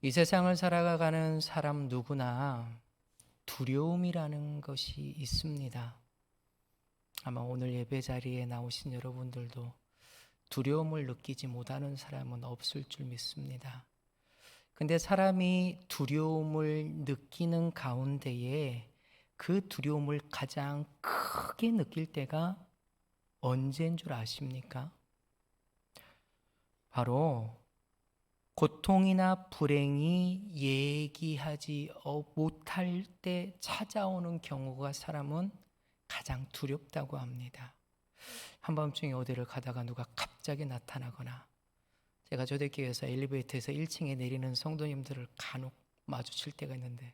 이 세상을 살아가는 사람 누구나 두려움이라는 것이 있습니다. 아마 오늘 예배 자리에 나오신 여러분들도 두려움을 느끼지 못하는 사람은 없을 줄 믿습니다. 근데 사람이 두려움을 느끼는 가운데에 그 두려움을 가장 크게 느낄 때가 언제인 줄 아십니까? 바로 고통이나 불행이 얘기하지 못할 때 찾아오는 경우가 사람은 가장 두렵다고 합니다. 한밤중에 어디를 가다가 누가 갑자기 나타나거나, 제가 조대교회에서 엘리베이터에서 1층에 내리는 성도님들을 간혹 마주칠 때가 있는데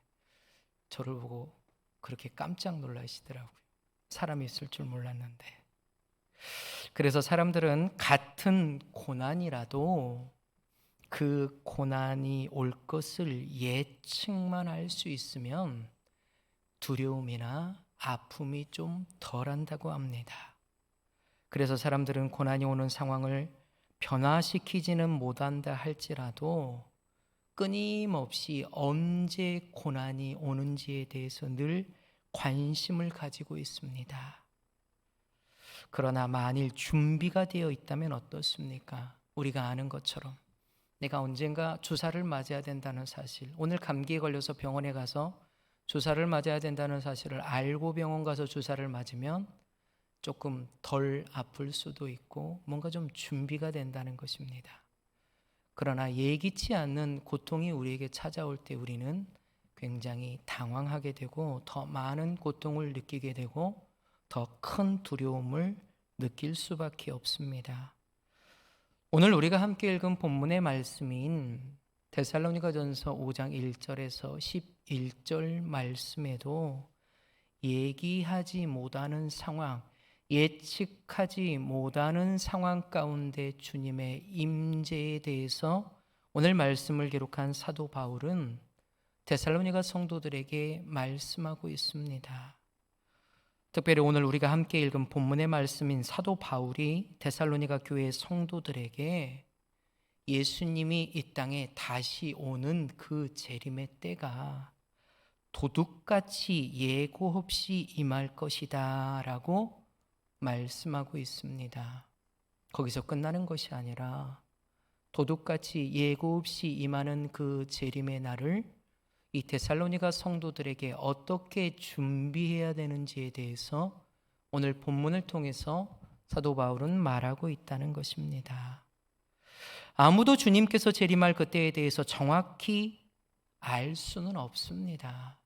저를 보고 그렇게 깜짝 놀라시더라고요. 사람이 있을 줄 몰랐는데. 그래서 사람들은 같은 고난이라도 그 고난이 올 것을 예측만 할 수 있으면 두려움이나 아픔이 좀 덜한다고 합니다. 그래서 사람들은 고난이 오는 상황을 변화시키지는 못한다 할지라도 끊임없이 언제 고난이 오는지에 대해서 늘 관심을 가지고 있습니다. 그러나 만일 준비가 되어 있다면 어떻습니까? 우리가 아는 것처럼 내가 언젠가 주사를 맞아야 된다는 사실, 오늘 감기에 걸려서 병원에 가서 주사를 맞아야 된다는 사실을 알고 병원 가서 주사를 맞으면 조금 덜 아플 수도 있고 뭔가 좀 준비가 된다는 것입니다. 그러나 예기치 않는 고통이 우리에게 찾아올 때 우리는 굉장히 당황하게 되고 더 많은 고통을 느끼게 되고 더 큰 두려움을 느낄 수밖에 없습니다. 오늘 우리가 함께 읽은 본문의 말씀인 데살로니가전서 5장 1절에서 11절 말씀에도 얘기하지 못하는 상황, 예측하지 못하는 상황 가운데 주님의 임재에 대해서 오늘 말씀을 기록한 사도 바울은 데살로니가 성도들에게 말씀하고 있습니다. 특별히 오늘 우리가 함께 읽은 본문의 말씀인 사도 바울이 데살로니가 교회 성도들에게 예수님이 이 땅에 다시 오는 그 재림의 때가 도둑같이 예고 없이 임할 것이다 라고 말씀하고 있습니다. 거기서 끝나는 것이 아니라 도둑같이 예고 없이 임하는 그 재림의 날을 이 데살로니가 성도들에게 어떻게 준비해야 되는지에 대해서 오늘 본문을 통해서 사도 바울은 말하고 있다는 것입니다. 아무도 주님께서 재림할 그때에 대해서 정확히 알 수는 없습니다.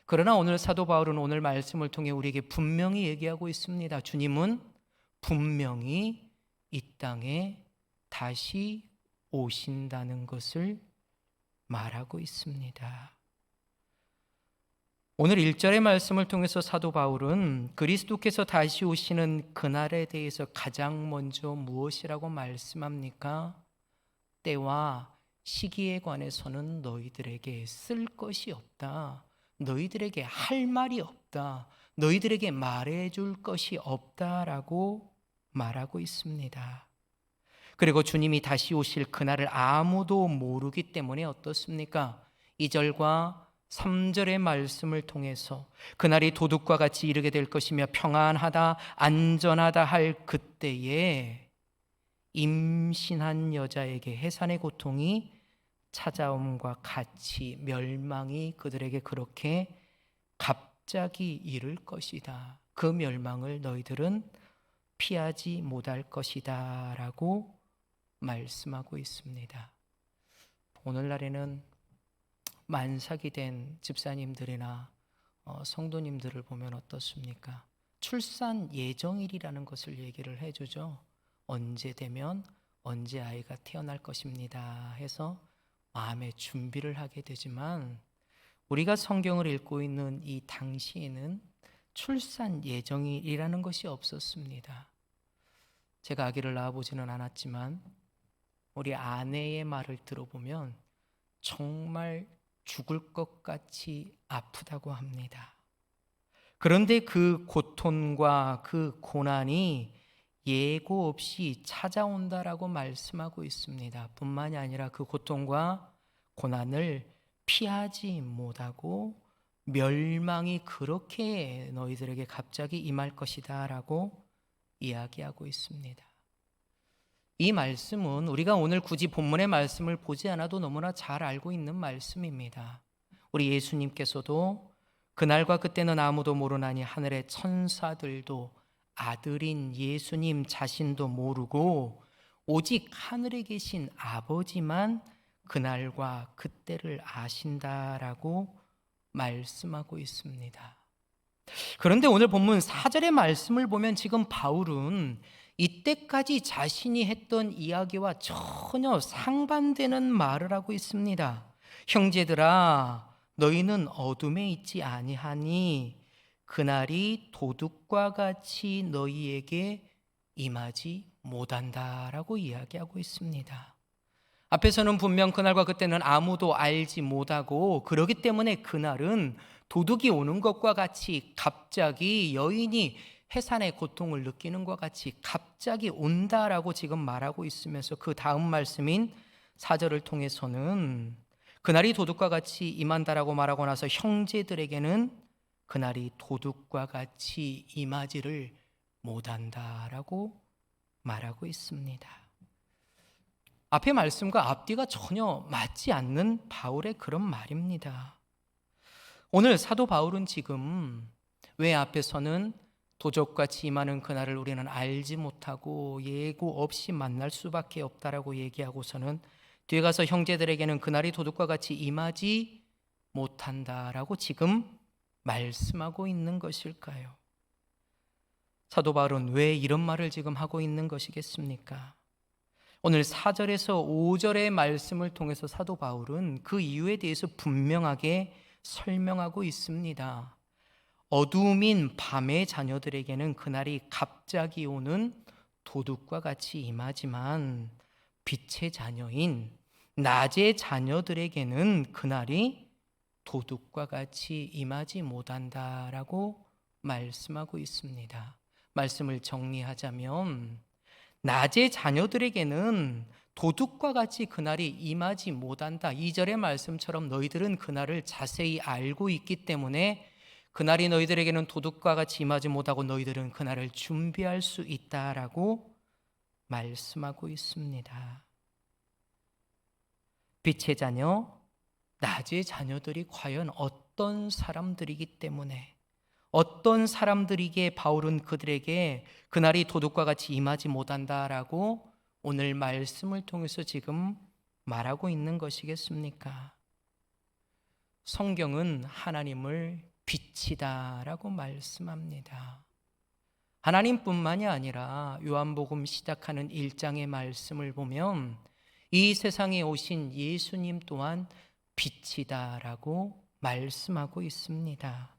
그러나 오늘 사도 바울은 오늘 말씀을 통해 우리에게 분명히 얘기하고 있습니다. 주님은 분명히 이 땅에 다시 오신다는 것을 말하고 있습니다. 오늘 1절의 말씀을 통해서 사도 바울은 그리스도께서 다시 오시는 그날에 대해서 가장 먼저 무엇이라고 말씀합니까? 때와 시기에 관해서는 너희들에게 쓸 것이 없다. 너희들에게 할 말이 없다. 너희들에게 말해줄 것이 없다라고 말하고 있습니다. 그리고 주님이 다시 오실 그날을 아무도 모르기 때문에 어떻습니까? 2절과 3절의 말씀을 통해서 그날이 도둑과 같이 이르게 될 것이며 평안하다 안전하다 할 그때에 임신한 여자에게 해산의 고통이 찾아옴과 같이 멸망이 그들에게 그렇게 갑자기 이를 것이다. 그 멸망을 너희들은 피하지 못할 것이다 라고 말씀하고 있습니다. 오늘날에는 만삭이 된 집사님들이나 성도님들을 보면 어떻습니까? 출산 예정일이라는 것을 얘기를 해주죠. 언제 되면 언제 아이가 태어날 것입니다 해서 마음의 준비를 하게 되지만 우리가 성경을 읽고 있는 이 당시에는 출산 예정일이라는 것이 없었습니다. 제가 아기를 낳아보지는 않았지만 우리 아내의 말을 들어보면 정말 죽을 것 같이 아프다고 합니다. 그런데 그 고통과 그 고난이 예고 없이 찾아온다라고 말씀하고 있습니다. 뿐만이 아니라 그 고통과 고난을 피하지 못하고 멸망이 그렇게 너희들에게 갑자기 임할 것이다 라고 이야기하고 있습니다. 이 말씀은 우리가 오늘 굳이 본문의 말씀을 보지 않아도 너무나 잘 알고 있는 말씀입니다. 우리 예수님께서도 그날과 그때는 아무도 모르나니 하늘의 천사들도 아들인 예수님 자신도 모르고 오직 하늘에 계신 아버지만 그날과 그때를 아신다라고 말씀하고 있습니다. 그런데 오늘 본문 4절의 말씀을 보면 지금 바울은 이때까지 자신이 했던 이야기와 전혀 상반되는 말을 하고 있습니다. 형제들아, 너희는 어둠에 있지 아니하니 그날이 도둑과 같이 너희에게 임하지 못한다라고 이야기하고 있습니다. 앞에서는 분명 그날과 그때는 아무도 알지 못하고 그러기 때문에 그날은 도둑이 오는 것과 같이 갑자기 여인이 해산의 고통을 느끼는 것 같이 갑자기 온다라고 지금 말하고 있으면서 그 다음 말씀인 4절을 통해서는 그날이 도둑과 같이 임한다라고 말하고 나서 형제들에게는 그날이 도둑과 같이 임하지를 못한다라고 말하고 있습니다. 앞의 말씀과 앞뒤가 전혀 맞지 않는 바울의 그런 말입니다. 오늘 사도 바울은 지금 왜 앞에서는 도적같이 임하는 그날을 우리는 알지 못하고 예고 없이 만날 수밖에 없다라고 얘기하고서는 뒤에 가서 형제들에게는 그날이 도둑과 같이 임하지 못한다라고 지금 말씀하고 있는 것일까요? 사도 바울은 왜 이런 말을 지금 하고 있는 것이겠습니까? 오늘 4절에서 5절의 말씀을 통해서 사도 바울은 그 이유에 대해서 분명하게 설명하고 있습니다. 어두움인 밤의 자녀들에게는 그날이 갑자기 오는 도둑과 같이 임하지만 빛의 자녀인 낮의 자녀들에게는 그날이 도둑과 같이 임하지 못한다라고 말씀하고 있습니다. 말씀을 정리하자면 낮의 자녀들에게는 도둑과 같이 그날이 임하지 못한다. 2절의 말씀처럼 너희들은 그날을 자세히 알고 있기 때문에 그날이 너희들에게는 도둑과 같이 임하지 못하고 너희들은 그날을 준비할 수 있다라고 말씀하고 있습니다. 빛의 자녀, 낮의 자녀들이 과연 어떤 사람들이기 때문에 어떤 사람들이기에 바울은 그들에게 그날이 도둑과 같이 임하지 못한다라고 오늘 말씀을 통해서 지금 말하고 있는 것이겠습니까? 성경은 하나님을 빛이다라고 말씀합니다. 하나님뿐만이 아니라 요한복음 시작하는 1장의 말씀을 보면 이 세상에 오신 예수님 또한 빛이다라고 말씀하고 있습니다.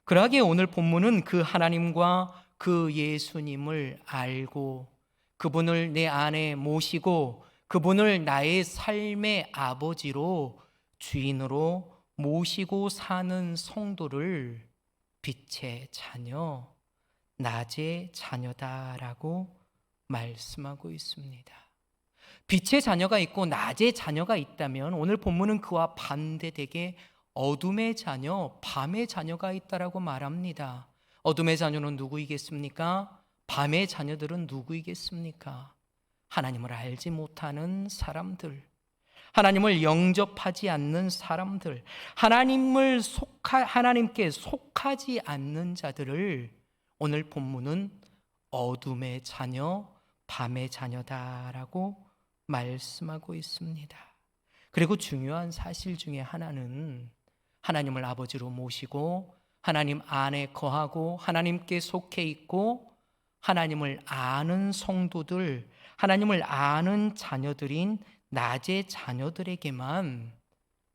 그러기에 오늘 본문은 그 하나님과 그 예수님을 알고 그분을 내 안에 모시고 그분을 나의 삶의 아버지로 주인으로 모시고 사는 성도를 빛의 자녀, 낮의 자녀다라고 말씀하고 있습니다. 빛의 자녀가 있고 낮의 자녀가 있다면 오늘 본문은 그와 반대되게 어둠의 자녀, 밤의 자녀가 있다라고 말합니다. 어둠의 자녀는 누구이겠습니까? 밤의 자녀들은 누구이겠습니까? 하나님을 알지 못하는 사람들, 하나님을 영접하지 않는 사람들, 하나님께 속하지 않는 자들을 오늘 본문은 어둠의 자녀, 밤의 자녀다라고 말씀하고 있습니다. 그리고 중요한 사실 중에 하나는 하나님을 아버지로 모시고 하나님 안에 거하고 하나님께 속해 있고 하나님을 아는 성도들, 하나님을 아는 자녀들인 낮의 자녀들에게만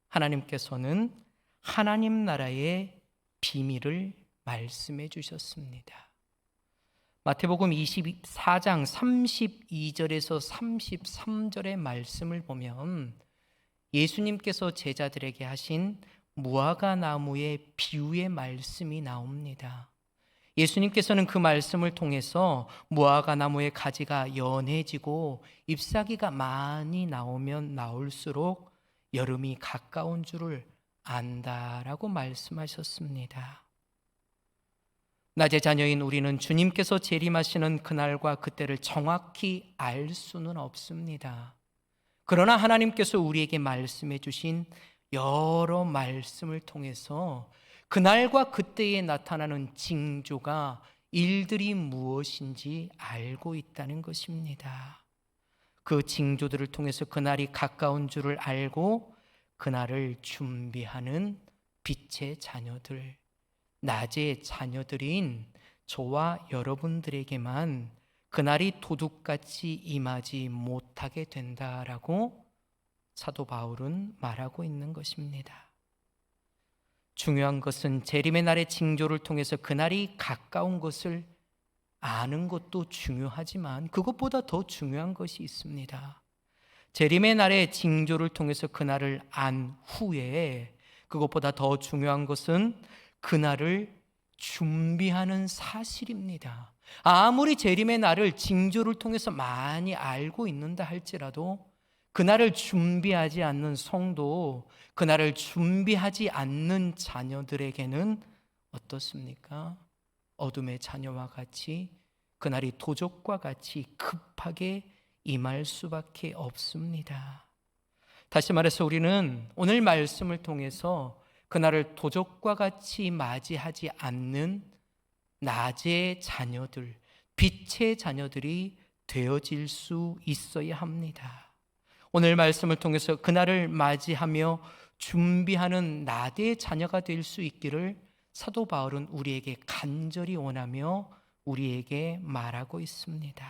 하나님께서는 하나님 나라의 비밀을 말씀해 주셨습니다. 마태복음 24장 32절에서 33절의 말씀을 보면 예수님께서 제자들에게 하신 무화과 나무의 비유의 말씀이 나옵니다. 예수님께서는 그 말씀을 통해서 무화과 나무의 가지가 연해지고 잎사귀가 많이 나오면 나올수록 여름이 가까운 줄을 안다라고 말씀하셨습니다. 낮의 자녀인 우리는 주님께서 재림하시는 그날과 그때를 정확히 알 수는 없습니다. 그러나 하나님께서 우리에게 말씀해 주신 여러 말씀을 통해서 그날과 그때에 나타나는 징조가 일들이 무엇인지 알고 있다는 것입니다. 그 징조들을 통해서 그날이 가까운 줄을 알고 그날을 준비하는 빛의 자녀들, 낮의 자녀들인 저와 여러분들에게만 그날이 도둑같이 임하지 못하게 된다라고 사도 바울은 말하고 있는 것입니다. 중요한 것은 재림의 날의 징조를 통해서 그날이 가까운 것을 아는 것도 중요하지만 그것보다 더 중요한 것이 있습니다. 재림의 날의 징조를 통해서 그날을 안 후에 그것보다 더 중요한 것은 그날을 준비하는 사실입니다. 아무리 재림의 날을 징조를 통해서 많이 알고 있는다 할지라도 그날을 준비하지 않는 성도, 그날을 준비하지 않는 자녀들에게는 어떻습니까? 어둠의 자녀와 같이 그날이 도적과 같이 급하게 임할 수밖에 없습니다. 다시 말해서 우리는 오늘 말씀을 통해서 그날을 도적과 같이 맞이하지 않는 낮의 자녀들, 빛의 자녀들이 되어질 수 있어야 합니다. 오늘 말씀을 통해서 그날을 맞이하며 준비하는 낮의 자녀가 될 수 있기를 사도 바울은 우리에게 간절히 원하며 우리에게 말하고 있습니다.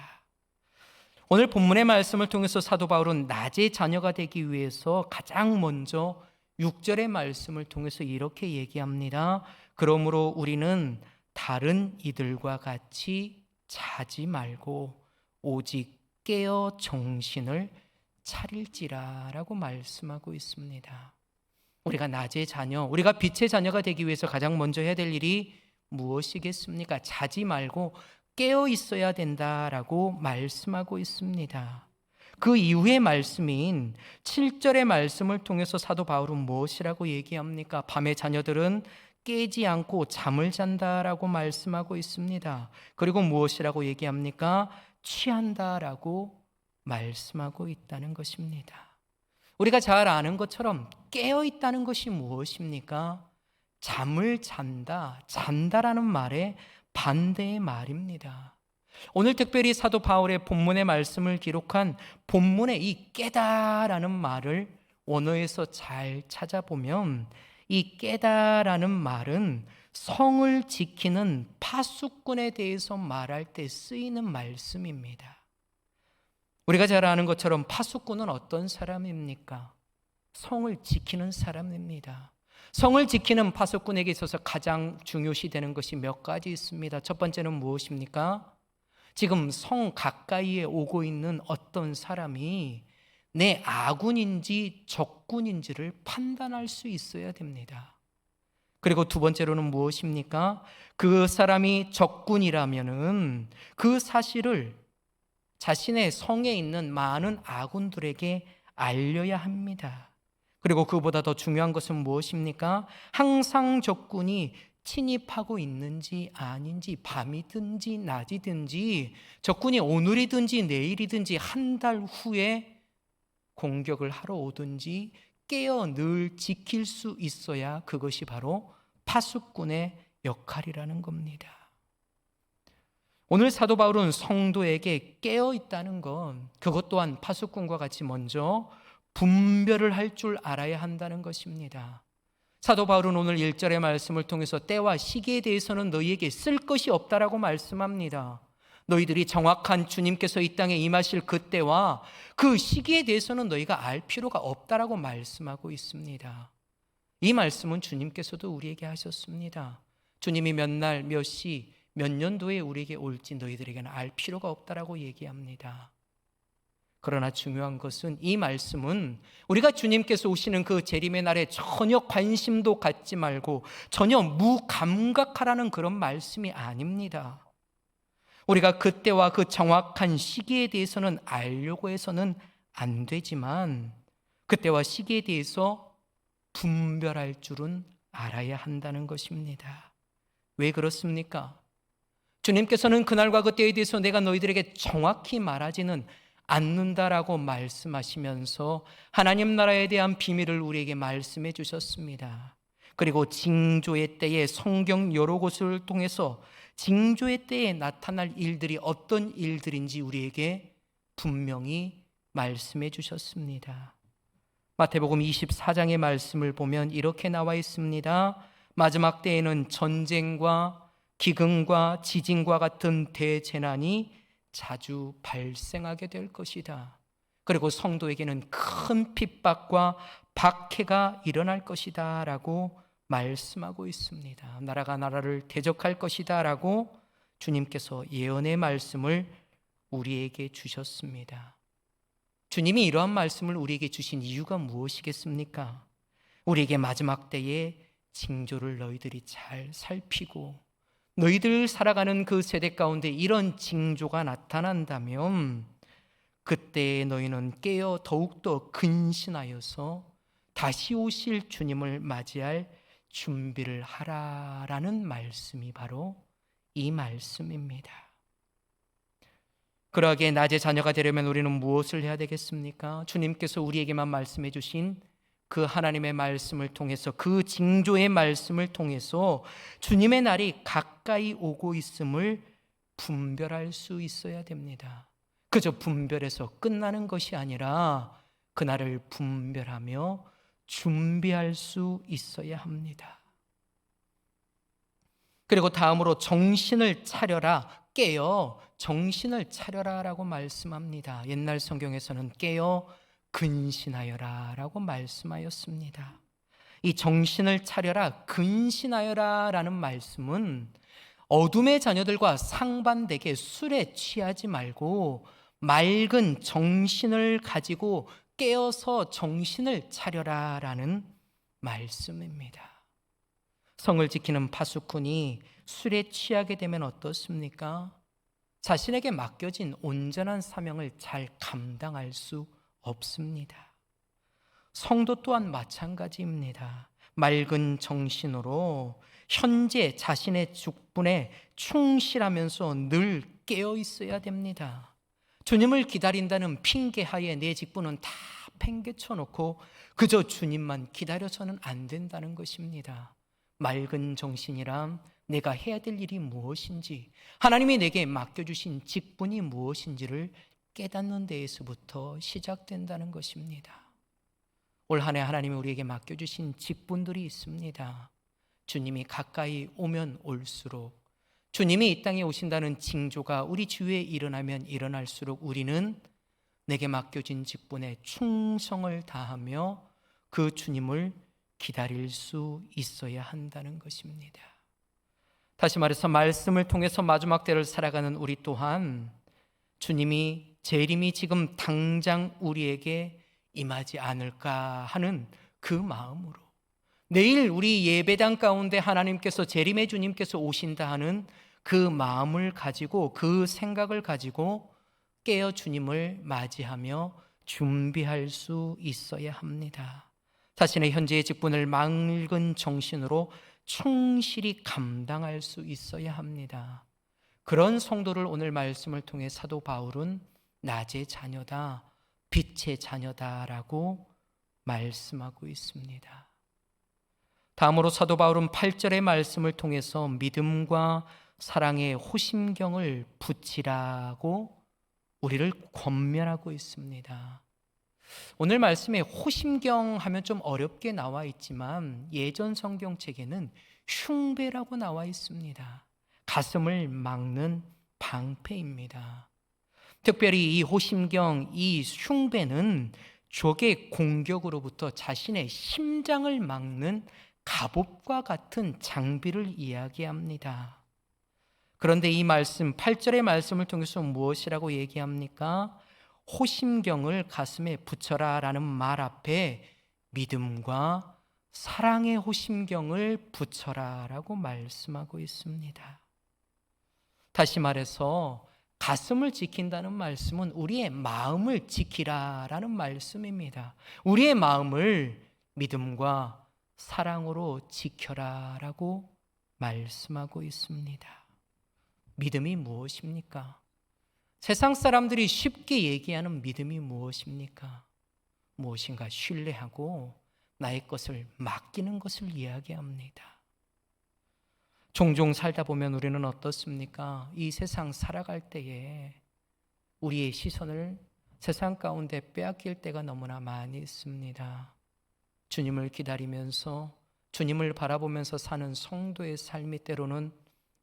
오늘 본문의 말씀을 통해서 사도 바울은 낮의 자녀가 되기 위해서 가장 먼저 6절의 말씀을 통해서 이렇게 얘기합니다. 그러므로 우리는 다른 이들과 같이 자지 말고 오직 깨어 정신을 차릴지라라고 말씀하고 있습니다. 우리가 낮의 자녀, 우리가 빛의 자녀가 되기 위해서 가장 먼저 해야 될 일이 무엇이겠습니까? 자지 말고 깨어 있어야 된다라고 말씀하고 있습니다. 그 이후의 말씀인 7절의 말씀을 통해서 사도 바울은 무엇이라고 얘기합니까? 밤의 자녀들은 깨지 않고 잠을 잔다라고 말씀하고 있습니다. 그리고 무엇이라고 얘기합니까? 취한다라고 말씀하고 있다는 것입니다. 우리가 잘 아는 것처럼 깨어 있다는 것이 무엇입니까? 잠을 잔다, 잔다라는 말의 반대의 말입니다. 오늘 특별히 사도 바울의 본문의 말씀을 기록한 본문의 이 깨다라는 말을 원어에서 잘 찾아보면 이 깨다라는 말은 성을 지키는 파수꾼에 대해서 말할 때 쓰이는 말씀입니다. 우리가 잘 아는 것처럼 파수꾼은 어떤 사람입니까? 성을 지키는 사람입니다. 성을 지키는 파수꾼에게 있어서 가장 중요시되는 것이 몇 가지 있습니다. 첫 번째는 무엇입니까? 지금 성 가까이에 오고 있는 어떤 사람이 내 아군인지 적군인지를 판단할 수 있어야 됩니다. 그리고 두 번째로는 무엇입니까? 그 사람이 적군이라면은 그 사실을 자신의 성에 있는 많은 아군들에게 알려야 합니다. 그리고 그보다 더 중요한 것은 무엇입니까? 항상 적군이 침입하고 있는지 아닌지, 밤이든지 낮이든지, 적군이 오늘이든지 내일이든지 한 달 후에 공격을 하러 오든지 깨어 늘 지킬 수 있어야 그것이 바로 파수꾼의 역할이라는 겁니다. 오늘 사도 바울은 성도에게 깨어 있다는 건 그것 또한 파수꾼과 같이 먼저 분별을 할 줄 알아야 한다는 것입니다. 사도 바울은 오늘 1절의 말씀을 통해서 때와 시기에 대해서는 너희에게 쓸 것이 없다라고 말씀합니다. 너희들이 정확한 주님께서 이 땅에 임하실 그 때와 그 시기에 대해서는 너희가 알 필요가 없다라고 말씀하고 있습니다. 이 말씀은 주님께서도 우리에게 하셨습니다. 주님이 몇 날, 몇 시, 몇 년도에 우리에게 올지 너희들에게는 알 필요가 없다라고 얘기합니다. 그러나 중요한 것은 이 말씀은 우리가 주님께서 오시는 그 재림의 날에 전혀 관심도 갖지 말고 전혀 무감각하라는 그런 말씀이 아닙니다. 우리가 그때와 그 정확한 시기에 대해서는 알려고 해서는 안 되지만 그때와 시기에 대해서 분별할 줄은 알아야 한다는 것입니다. 왜 그렇습니까? 주님께서는 그날과 그때에 대해서 내가 너희들에게 정확히 말하지는 않는다라고 말씀하시면서 하나님 나라에 대한 비밀을 우리에게 말씀해 주셨습니다. 그리고 징조의 때에 성경 여러 곳을 통해서 징조의 때에 나타날 일들이 어떤 일들인지 우리에게 분명히 말씀해 주셨습니다. 마태복음 24장의 말씀을 보면 이렇게 나와 있습니다. 마지막 때에는 전쟁과 기근과 지진과 같은 대재난이 자주 발생하게 될 것이다. 그리고 성도에게는 큰 핍박과 박해가 일어날 것이다 라고 말씀하고 있습니다. 나라가 나라를 대적할 것이다 라고 주님께서 예언의 말씀을 우리에게 주셨습니다. 주님이 이러한 말씀을 우리에게 주신 이유가 무엇이겠습니까? 우리에게 마지막 때에 징조를 너희들이 잘 살피고 너희들 살아가는 그 세대 가운데 이런 징조가 나타난다면 그때 너희는 깨어 더욱더 근신하여서 다시 오실 주님을 맞이할 준비를 하라라는 말씀이 바로 이 말씀입니다. 그러하기에 낮의 자녀가 되려면 우리는 무엇을 해야 되겠습니까? 주님께서 우리에게만 말씀해 주신 그 하나님의 말씀을 통해서, 그 징조의 말씀을 통해서 주님의 날이 가까이 오고 있음을 분별할 수 있어야 됩니다. 그저 분별해서 끝나는 것이 아니라 그날을 분별하며 준비할 수 있어야 합니다. 그리고 다음으로 정신을 차려라, 깨어 정신을 차려라 라고 말씀합니다. 옛날 성경에서는 깨어 근신하여라 라고 말씀하였습니다. 이 정신을 차려라, 근신하여라 라는 말씀은 어둠의 자녀들과 상반되게 술에 취하지 말고 맑은 정신을 가지고 깨어서 정신을 차려라 라는 말씀입니다. 성을 지키는 파수꾼이 술에 취하게 되면 어떻습니까? 자신에게 맡겨진 온전한 사명을 잘 감당할 수 없습니다. 성도 또한 마찬가지입니다. 맑은 정신으로 현재 자신의 직분에 충실하면서 늘 깨어 있어야 됩니다. 주님을 기다린다는 핑계하에 내 직분은 다 팽개쳐 놓고 그저 주님만 기다려서는 안 된다는 것입니다. 맑은 정신이란 내가 해야 될 일이 무엇인지, 하나님이 내게 맡겨주신 직분이 무엇인지를 깨닫는 데에서부터 시작된다는 것입니다. 올 한 해 하나님이 우리에게 맡겨주신 직분들이 있습니다. 주님이 가까이 오면 올수록, 주님이 이 땅에 오신다는 징조가 우리 주위에 일어나면 일어날수록 우리는 내게 맡겨진 직분에 충성을 다하며 그 주님을 기다릴 수 있어야 한다는 것입니다. 다시 말해서 말씀을 통해서 마지막 때를 살아가는 우리 또한 주님이 재림이 지금 당장 우리에게 임하지 않을까 하는 그 마음으로, 내일 우리 예배당 가운데 하나님께서 재림의 주님께서 오신다 하는 그 마음을 가지고, 그 생각을 가지고 깨어 주님을 맞이하며 준비할 수 있어야 합니다. 자신의 현재의 직분을 맑은 정신으로 충실히 감당할 수 있어야 합니다. 그런 성도를 오늘 말씀을 통해 사도 바울은 낮의 자녀다, 빛의 자녀다라고 말씀하고 있습니다. 다음으로 사도 바울은 8절의 말씀을 통해서 믿음과 사랑의 호심경을 붙이라고 우리를 권면하고 있습니다. 오늘 말씀에 호심경 하면 좀 어렵게 나와 있지만 예전 성경책에는 흉배라고 나와 있습니다. 가슴을 막는 방패입니다. 특별히 이 호심경, 이 흉배는 적의 공격으로부터 자신의 심장을 막는 갑옷과 같은 장비를 이야기합니다. 그런데 이 말씀, 8절의 말씀을 통해서 무엇이라고 얘기합니까? 호심경을 가슴에 붙여라 라는 말 앞에 믿음과 사랑의 호심경을 붙여라 라고 말씀하고 있습니다. 다시 말해서 가슴을 지킨다는 말씀은 우리의 마음을 지키라라는 말씀입니다. 우리의 마음을 믿음과 사랑으로 지켜라라고 말씀하고 있습니다. 믿음이 무엇입니까? 세상 사람들이 쉽게 얘기하는 믿음이 무엇입니까? 무엇인가 신뢰하고 나의 것을 맡기는 것을 이야기합니다. 종종 살다 보면 우리는 어떻습니까? 이 세상 살아갈 때에 우리의 시선을 세상 가운데 빼앗길 때가 너무나 많이 있습니다. 주님을 기다리면서 주님을 바라보면서 사는 성도의 삶이 때로는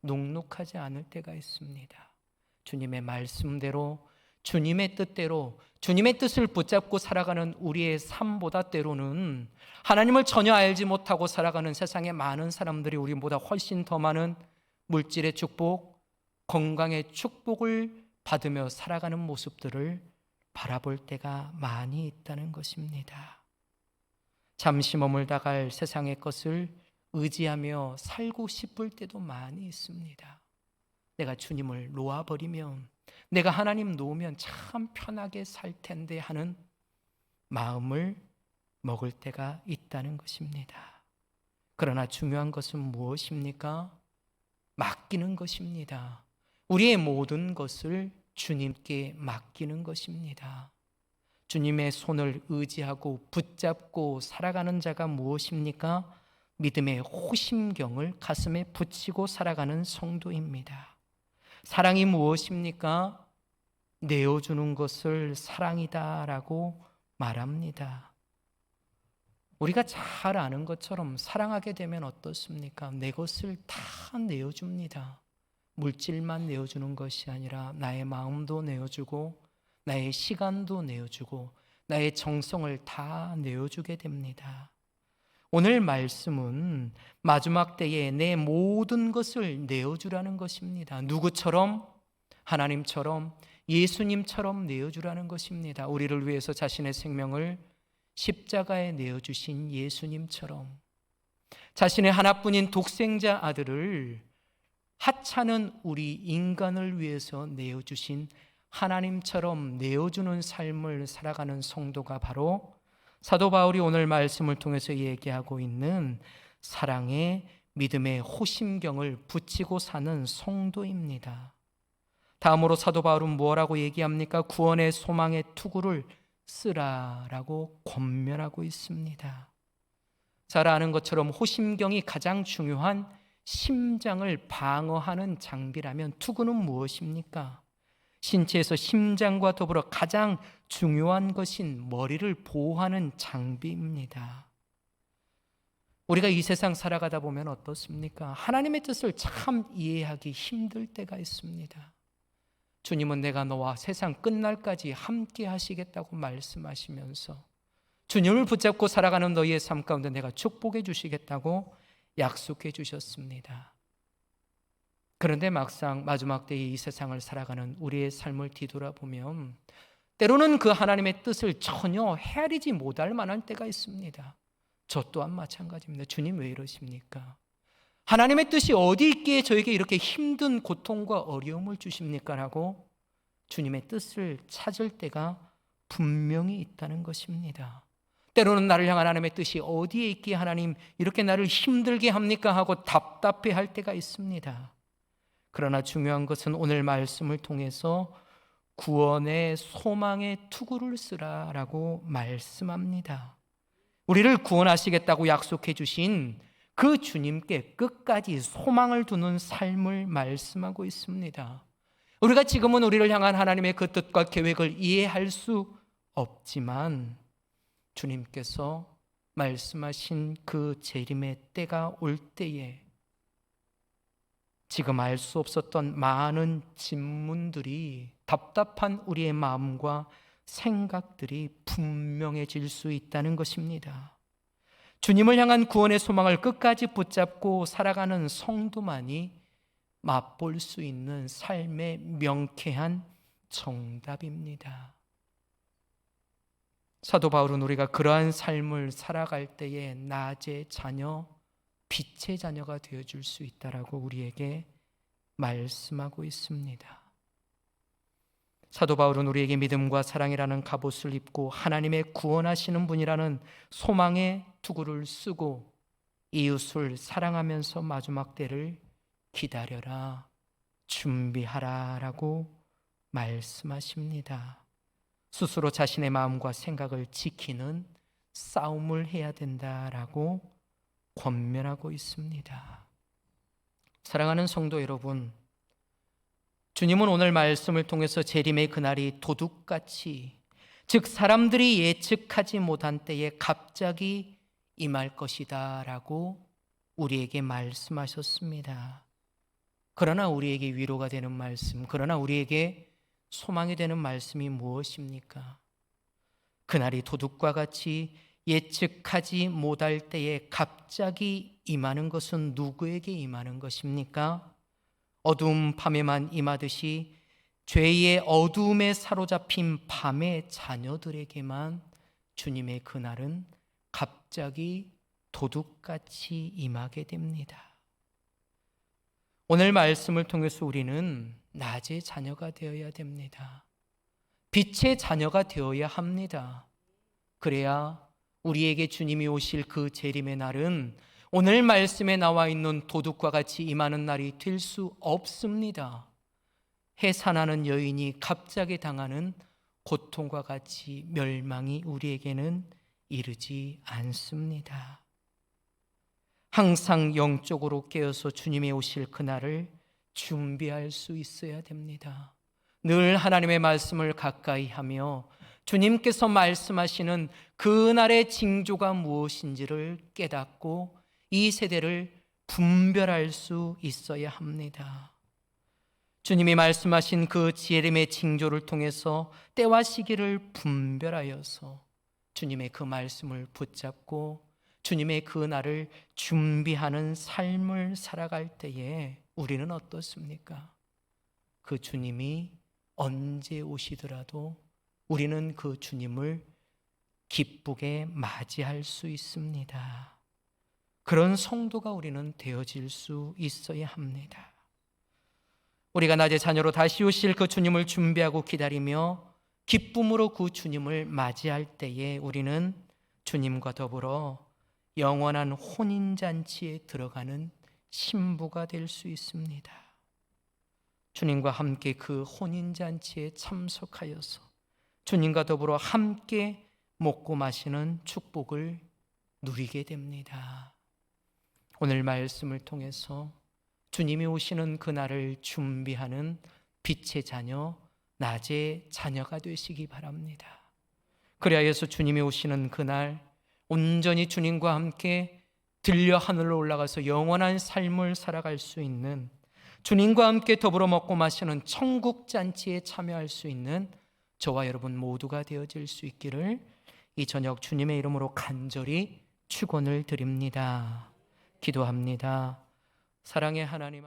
녹록하지 않을 때가 있습니다. 주님의 말씀대로, 주님의 뜻대로, 주님의 뜻을 붙잡고 살아가는 우리의 삶보다 때로는 하나님을 전혀 알지 못하고 살아가는 세상의 많은 사람들이 우리보다 훨씬 더 많은 물질의 축복, 건강의 축복을 받으며 살아가는 모습들을 바라볼 때가 많이 있다는 것입니다. 잠시 머물다 갈 세상의 것을 의지하며 살고 싶을 때도 많이 있습니다. 내가 주님을 놓아버리면, 내가 하나님 놓으면 참 편하게 살 텐데 하는 마음을 먹을 때가 있다는 것입니다. 그러나 중요한 것은 무엇입니까? 맡기는 것입니다. 우리의 모든 것을 주님께 맡기는 것입니다. 주님의 손을 의지하고 붙잡고 살아가는 자가 무엇입니까? 믿음의 호심경을 가슴에 붙이고 살아가는 성도입니다. 사랑이 무엇입니까? 내어주는 것을 사랑이다라고 말합니다. 우리가 잘 아는 것처럼 사랑하게 되면 어떻습니까? 내 것을 다 내어줍니다. 물질만 내어주는 것이 아니라 나의 마음도 내어주고 나의 시간도 내어주고 나의 정성을 다 내어주게 됩니다. 오늘 말씀은 마지막 때에 내 모든 것을 내어주라는 것입니다. 누구처럼? 하나님처럼, 예수님처럼 내어주라는 것입니다. 우리를 위해서 자신의 생명을 십자가에 내어주신 예수님처럼 자신의 하나뿐인 독생자 아들을 하찮은 우리 인간을 위해서 내어주신 하나님처럼 내어주는 삶을 살아가는 성도가 바로 사도 바울이 오늘 말씀을 통해서 얘기하고 있는 사랑의 믿음의 호심경을 붙이고 사는 성도입니다. 다음으로 사도 바울은 뭐라고 얘기합니까? 구원의 소망의 투구를 쓰라라고 권면하고 있습니다. 잘 아는 것처럼 호심경이 가장 중요한 심장을 방어하는 장비라면 투구는 무엇입니까? 신체에서 심장과 더불어 가장 중요한 것인 머리를 보호하는 장비입니다. 우리가 이 세상 살아가다 보면 어떻습니까? 하나님의 뜻을 참 이해하기 힘들 때가 있습니다. 주님은 내가 너와 세상 끝날까지 함께 하시겠다고 말씀하시면서 주님을 붙잡고 살아가는 너희의 삶 가운데 내가 축복해 주시겠다고 약속해 주셨습니다. 그런데 막상 마지막 때에 이 세상을 살아가는 우리의 삶을 뒤돌아보면 때로는 그 하나님의 뜻을 전혀 헤아리지 못할 만한 때가 있습니다. 저 또한 마찬가지입니다. 주님 왜 이러십니까? 하나님의 뜻이 어디 있기에 저에게 이렇게 힘든 고통과 어려움을 주십니까? 라고 주님의 뜻을 찾을 때가 분명히 있다는 것입니다. 때로는 나를 향한 하나님의 뜻이 어디에 있기에 하나님 이렇게 나를 힘들게 합니까? 하고 답답해할 때가 있습니다. 그러나 중요한 것은 오늘 말씀을 통해서 구원의 소망의 투구를 쓰라라고 말씀합니다. 우리를 구원하시겠다고 약속해 주신 그 주님께 끝까지 소망을 두는 삶을 말씀하고 있습니다. 우리가 지금은 우리를 향한 하나님의 그 뜻과 계획을 이해할 수 없지만 주님께서 말씀하신 그 재림의 때가 올 때에 지금 알 수 없었던 많은 질문들이 답답한 우리의 마음과 생각들이 분명해질 수 있다는 것입니다. 주님을 향한 구원의 소망을 끝까지 붙잡고 살아가는 성도만이 맛볼 수 있는 삶의 명쾌한 정답입니다. 사도 바울은 우리가 그러한 삶을 살아갈 때에 낮의 자녀, 빛의 자녀가 되어줄 수 있다라고 우리에게 말씀하고 있습니다. 사도 바울은 우리에게 믿음과 사랑이라는 갑옷을 입고 하나님의 구원하시는 분이라는 소망의 투구를 쓰고 이웃을 사랑하면서 마지막 때를 기다려라, 준비하라 라고 말씀하십니다. 스스로 자신의 마음과 생각을 지키는 싸움을 해야 된다라고 권면하고 있습니다. 사랑하는 성도 여러분, 주님은 오늘 말씀을 통해서 재림의 그날이 도둑같이, 즉 사람들이 예측하지 못한 때에 갑자기 임할 것이다 라고 우리에게 말씀하셨습니다. 그러나 우리에게 위로가 되는 말씀, 그러나 우리에게 소망이 되는 말씀이 무엇입니까? 그날이 도둑과 같이 예측하지 못할 때에 갑자기 임하는 것은 누구에게 임하는 것입니까? 어두운 밤에만 임하듯이 죄의 어두움에 사로잡힌 밤의 자녀들에게만 주님의 그날은 갑자기 도둑같이 임하게 됩니다. 오늘 말씀을 통해서 우리는 낮의 자녀가 되어야 됩니다. 빛의 자녀가 되어야 합니다. 그래야 우리에게 주님이 오실 그 재림의 날은 오늘 말씀에 나와 있는 도둑과 같이 임하는 날이 될 수 없습니다. 해산하는 여인이 갑자기 당하는 고통과 같이 멸망이 우리에게는 이르지 않습니다. 항상 영적으로 깨어서 주님이 오실 그날을 준비할 수 있어야 됩니다. 늘 하나님의 말씀을 가까이 하며 주님께서 말씀하시는 그날의 징조가 무엇인지를 깨닫고 이 세대를 분별할 수 있어야 합니다. 주님이 말씀하신 그 재림의 징조를 통해서 때와 시기를 분별하여서 주님의 그 말씀을 붙잡고 주님의 그 날을 준비하는 삶을 살아갈 때에 우리는 어떻습니까? 그 주님이 언제 오시더라도 우리는 그 주님을 기쁘게 맞이할 수 있습니다. 그런 성도가 우리는 되어질 수 있어야 합니다. 우리가 낮의 자녀로 다시 오실 그 주님을 준비하고 기다리며 기쁨으로 그 주님을 맞이할 때에 우리는 주님과 더불어 영원한 혼인잔치에 들어가는 신부가 될 수 있습니다. 주님과 함께 그 혼인잔치에 참석하여서 주님과 더불어 함께 먹고 마시는 축복을 누리게 됩니다. 오늘 말씀을 통해서 주님이 오시는 그날을 준비하는 빛의 자녀, 낮의 자녀가 되시기 바랍니다. 그리하여서 주님이 오시는 그날 온전히 주님과 함께 들려 하늘로 올라가서 영원한 삶을 살아갈 수 있는, 주님과 함께 더불어 먹고 마시는 천국 잔치에 참여할 수 있는 저와 여러분 모두가 되어질 수 있기를 이 저녁 주님의 이름으로 간절히 축원을 드립니다. 기도합니다. 사랑의 하나님,